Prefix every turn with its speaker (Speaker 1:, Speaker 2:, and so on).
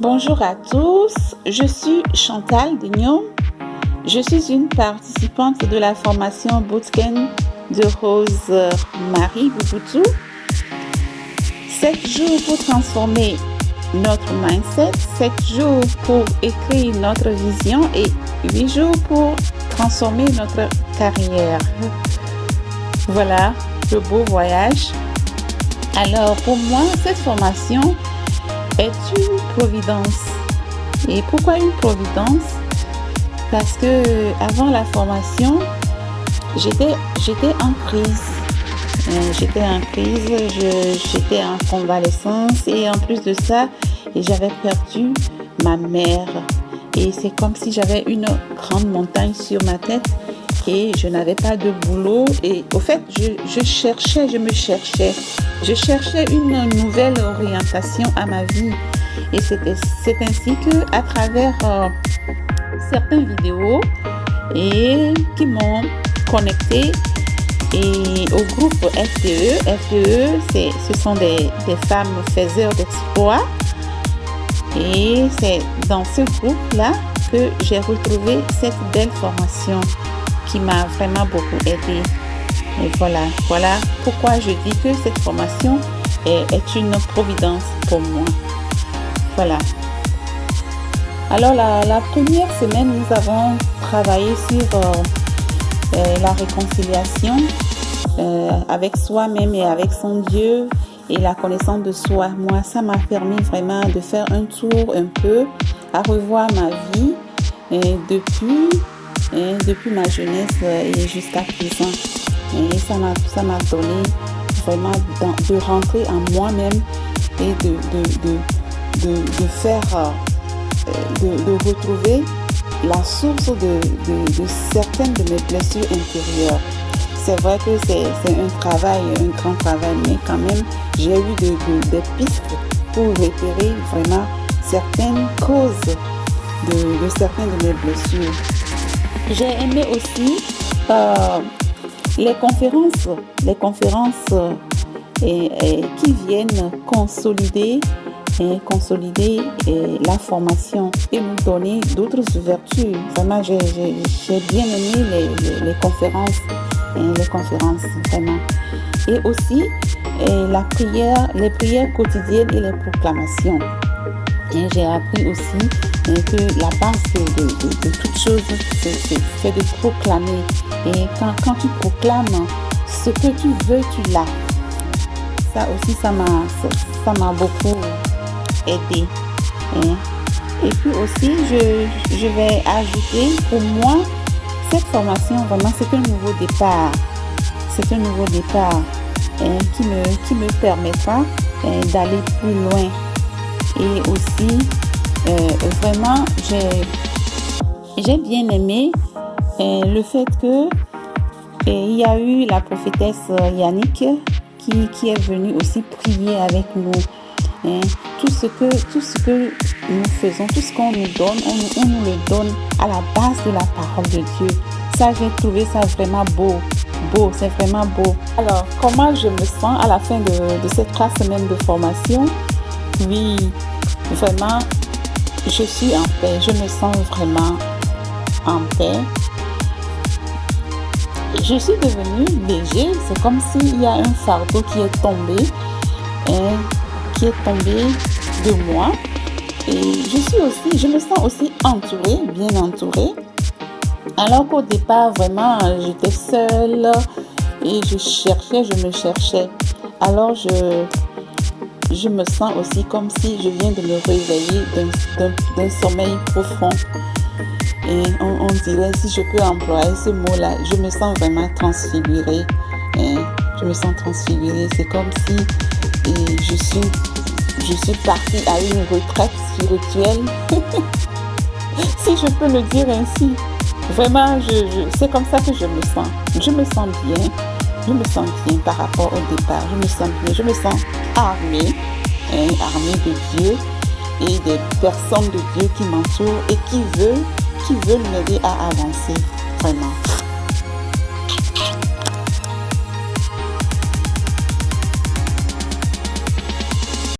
Speaker 1: Bonjour à tous, je suis Chantal Dignon. Je suis une participante de la formation Bootcamp de Rose-Marie Bouboutou. 7 jours pour transformer notre mindset, 7 jours pour écrire notre vision et 8 jours pour transformer notre carrière. Voilà le beau voyage. Alors pour moi, cette formation est une providence. Et pourquoi une providence? Parce que avant la formation, j'étais en crise. J'étais en convalescence et en plus de ça, j'avais perdu ma mère. Et c'est comme si j'avais une grande montagne sur ma tête et je n'avais pas de boulot. Et au fait, je cherchais une nouvelle orientation à ma vie. Et c'est ainsi que, à travers certaines vidéos et qui m'ont connecté et au groupe FDE. FDE, ce sont des femmes faiseurs d'exploits. Et c'est dans ce groupe-là que j'ai retrouvé cette belle formation qui m'a vraiment beaucoup aidée. Et voilà pourquoi je dis que cette formation est une providence pour moi. Voilà. Alors la première semaine, nous avons travaillé sur la réconciliation avec soi-même et avec son Dieu et la connaissance de soi. Moi, ça m'a permis vraiment de faire un tour un peu, à revoir ma vie depuis ma jeunesse et jusqu'à présent. Et ça m'a donné vraiment de rentrer en moi-même et de faire, de retrouver la source de certaines de mes blessures intérieures. C'est vrai que c'est un grand travail, mais quand même, j'ai eu des pistes pour repérer vraiment certaines causes de certaines de mes blessures. J'ai aimé aussi les conférences qui viennent consolider la formation et nous donner d'autres ouvertures. Vraiment, j'ai bien aimé les conférences, vraiment. Et aussi les prières quotidiennes et les proclamations. Et j'ai appris aussi que la base de toute chose, c'est de proclamer. Et quand tu proclames ce que tu veux, tu l'as. Ça aussi, ça m'a beaucoup aidé. Et puis aussi, je vais ajouter, pour moi, cette formation, vraiment, c'est un nouveau départ. C'est un nouveau départ qui me permettra d'aller plus loin. Et aussi, vraiment, j'ai bien aimé le fait que il y a eu la prophétesse Yannick qui est venue aussi prier avec nous. Tout ce que nous faisons, tout ce qu'on nous donne, on nous le donne à la base de la parole de Dieu. Ça, j'ai trouvé ça vraiment beau, c'est vraiment beau. Alors, comment je me sens à la fin de ces 3 semaines de formation? Oui, vraiment, je suis en paix, je me sens vraiment en paix. Je suis devenue léger, c'est comme s'il y a un fardeau qui est tombé de moi. Et je me sens aussi entourée, bien entourée. Alors qu'au départ, vraiment, j'étais seule et je me cherchais. Alors je me sens aussi comme si je viens de me réveiller d'un sommeil profond. Et on dirait, si je peux employer ce mot-là, je me sens vraiment transfigurée. Je me sens transfigurée. C'est comme si je suis partie à une retraite spirituelle. Si je peux le dire ainsi. Vraiment, c'est comme ça que je me sens. Je me sens bien. Je me sens bien par rapport au départ. Je me sens bien. Je me sens armée. Armée de Dieu et des personnes de Dieu qui m'entourent et qui veulent m'aider à avancer. Vraiment.